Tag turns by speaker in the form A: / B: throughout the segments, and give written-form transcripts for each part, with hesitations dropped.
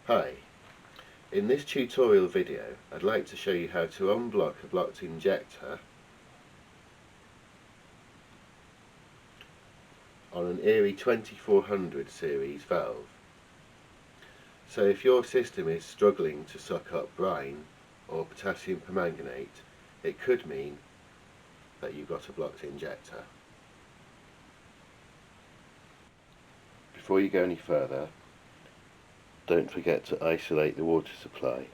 A: Hi, in this tutorial video I'd like to show you how to unblock a blocked injector on an Erie 2400 series valve. So if your system is struggling to suck up brine or potassium permanganate, it could mean that you've got a blocked injector. Before you go any further, don't forget to isolate the water supply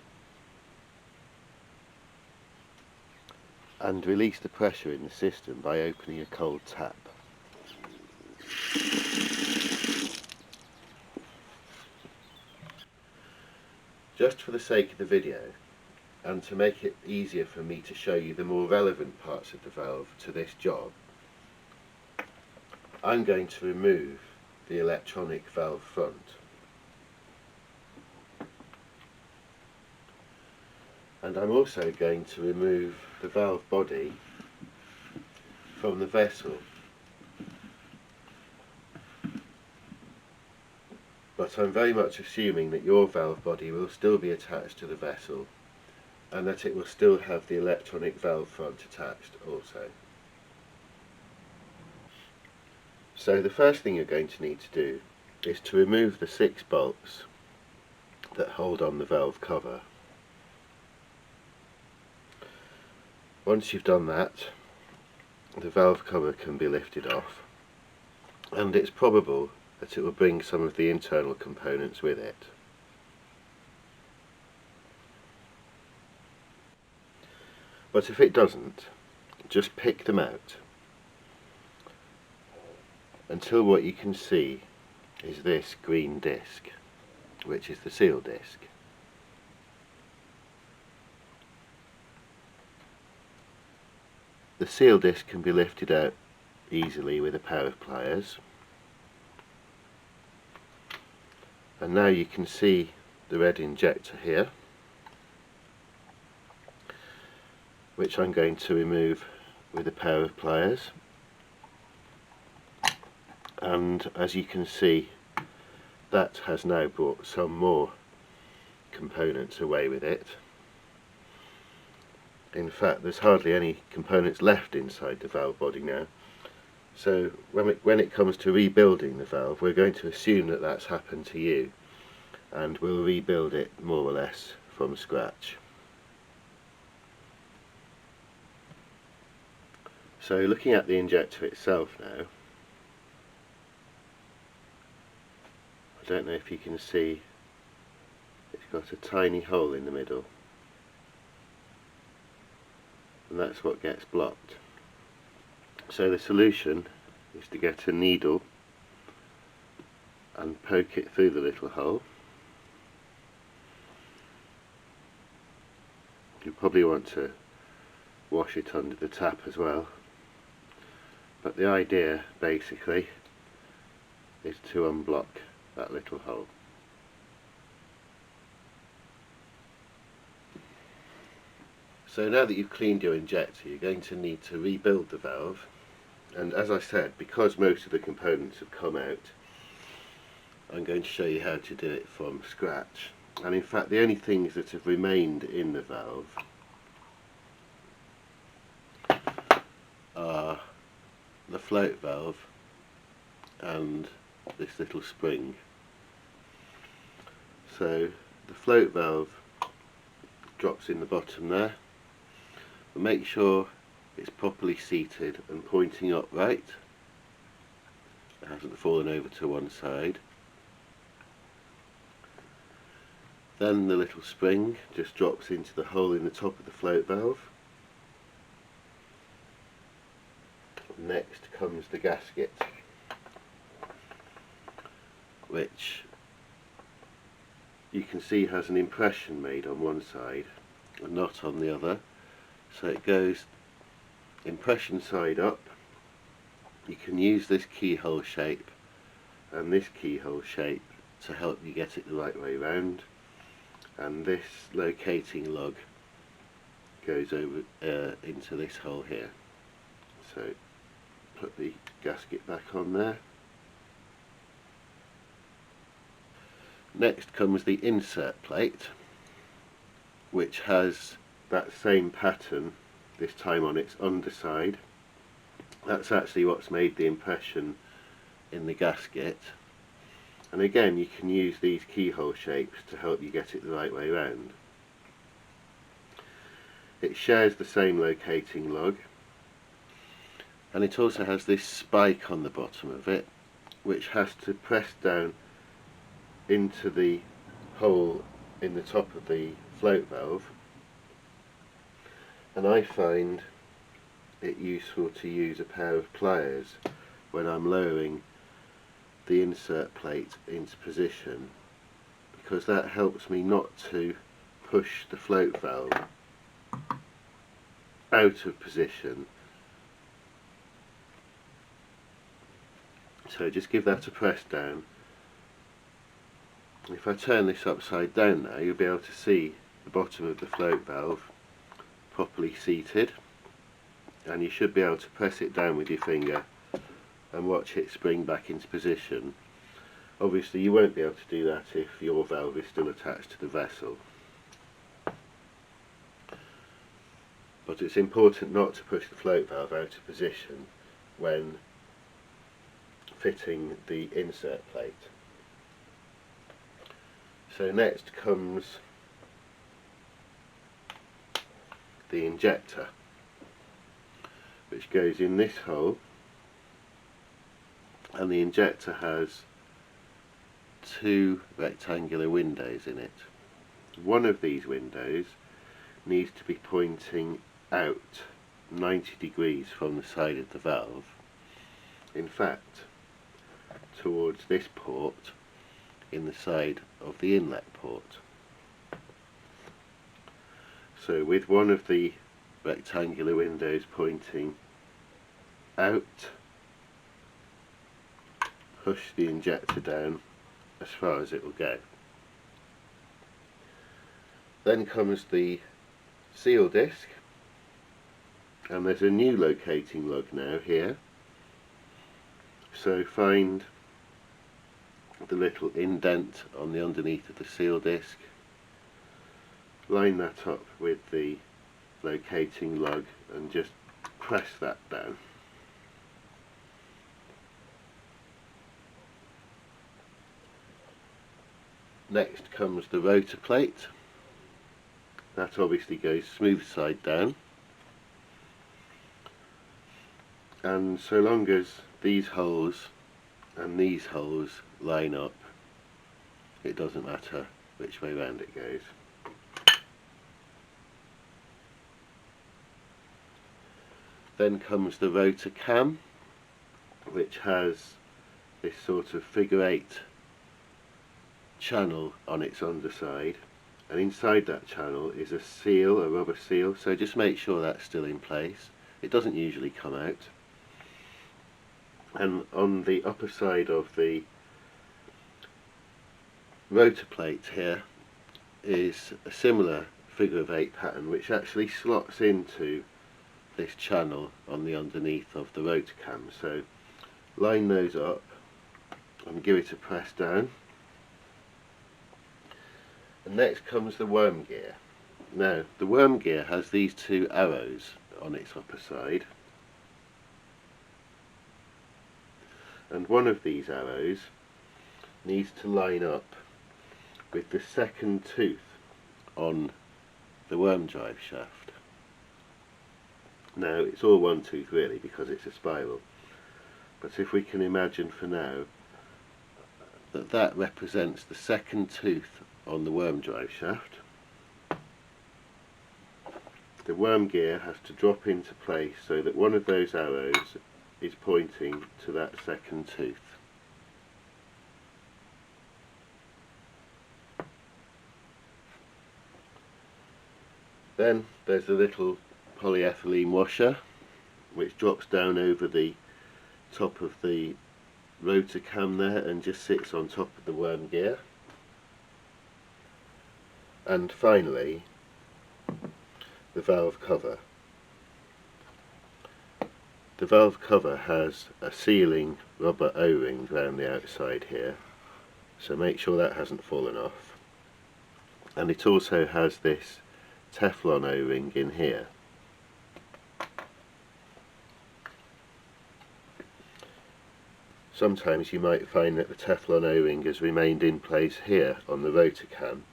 A: and release the pressure in the system by opening a cold tap. Just for the sake of the video, and to make it easier for me to show you the more relevant parts of the valve to this job, I'm going to remove the electronic valve front. And I'm also going to remove the valve body from the vessel. But I'm very much assuming that your valve body will still be attached to the vessel and that it will still have the electronic valve front attached also. So the first thing you're going to need to do is to remove the 6 bolts that hold on the valve cover. Once you've done that, the valve cover can be lifted off, and it's probable that it will bring some of the internal components with it. But if it doesn't, just pick them out until what you can see is this green disc, which is the seal disc. The seal disc can be lifted out easily with a pair of pliers, and now you can see the red injector here, which I'm going to remove with a pair of pliers. And as you can see, that has now brought some more components away with it. In fact, there's hardly any components left inside the valve body now. So when it comes to rebuilding the valve, we're going to assume that that's happened to you, and we'll rebuild it more or less from scratch. So looking at the injector itself now, I don't know if you can see, it's got a tiny hole in the middle, and that's what gets blocked. So the solution is to get a needle and poke it through the little hole. You probably want to wash it under the tap as well, but the idea basically is to unblock that little hole. So now that you've cleaned your injector, you're going to need to rebuild the valve, and as I said, because most of the components have come out, I'm going to show you how to do it from scratch. And in fact, the only things that have remained in the valve are the float valve and this little spring. So the float valve drops in the bottom there, but make sure it's properly seated and pointing upright. It hasn't fallen over to one side. Then the little spring just drops into the hole in the top of the float valve. Next comes the gasket, which you can see has an impression made on one side and not on the other. So it goes impression side up. You can use this keyhole shape and this keyhole shape to help you get it the right way round, and this locating lug goes over into this hole here. So put the gasket back on there. Next comes the insert plate, which has that same pattern, this time on its underside. That's actually what's made the impression in the gasket. And again, you can use these keyhole shapes to help you get it the right way round. It shares the same locating lug, and it also has this spike on the bottom of it, which has to press down into the hole in the top of the float valve. And I find it useful to use a pair of pliers when I'm lowering the insert plate into position, because that helps me not to push the float valve out of position. So just give that a press down. If I turn this upside down now, you'll be able to see the bottom of the float valve properly seated, and you should be able to press it down with your finger and watch it spring back into position. Obviously you won't be able to do that if your valve is still attached to the vessel, but it's important not to push the float valve out of position when fitting the insert plate. So next comes the injector, which goes in this hole, and the injector has two rectangular windows in it. One of these windows needs to be pointing out 90 degrees from the side of the valve, in fact towards this port in the side of the inlet port. So with one of the rectangular windows pointing out, push the injector down as far as it will go. Then comes the seal disc, and there's a new locating lug now here, so find the little indent on the underneath of the seal disc, line that up with the locating lug and just press that down. Next comes the rotor plate. That obviously goes smooth side down, and so long as these holes and these holes line up, it doesn't matter which way round it goes. Then comes the rotor cam, which has this sort of figure 8 channel on its underside, and inside that channel is a seal, a rubber seal, so just make sure that's still in place. It doesn't usually come out. And on the upper side of the rotor plate here is a similar figure of 8 pattern, which actually slots into this channel on the underneath of the rotor cam. So line those up and give it a press down. And next comes the worm gear. Now the worm gear has these two arrows on its upper side, and one of these arrows needs to line up with the second tooth on the worm drive shaft. Now it's all one tooth really because it's a spiral, but if we can imagine for now that that represents the second tooth on the worm drive shaft, the worm gear has to drop into place so that one of those arrows is pointing to that second tooth. Then there's a little polyethylene washer which drops down over the top of the rotor cam there and just sits on top of the worm gear. And finally, the valve cover. The valve cover has a sealing rubber O-ring around the outside here, so make sure that hasn't fallen off. And it also has this Teflon O-ring in here. Sometimes you might find that the Teflon O-ring has remained in place here on the rotor can,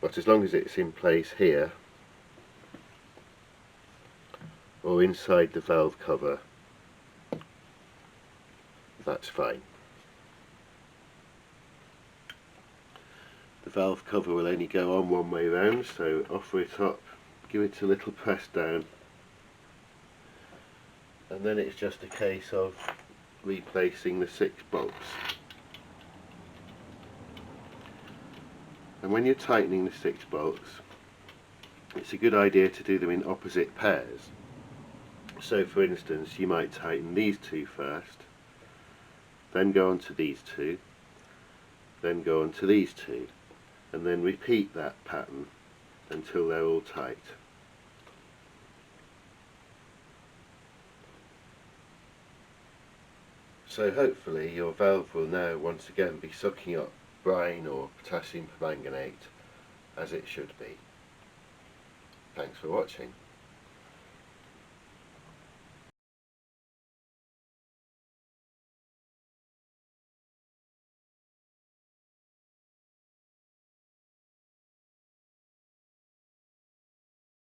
A: but as long as it's in place here or inside the valve cover, that's fine. The valve cover will only go on one way round, so offer it up, give it a little press down, and then it's just a case of replacing the 6 bolts. And when you're tightening the 6 bolts, it's a good idea to do them in opposite pairs. So for instance, you might tighten these 2 first, then go on to these 2, then go on to these 2, and then repeat that pattern until they're all tight. So hopefully your valve will now once again be sucking up brine or potassium permanganate as it should be. Thanks for watching.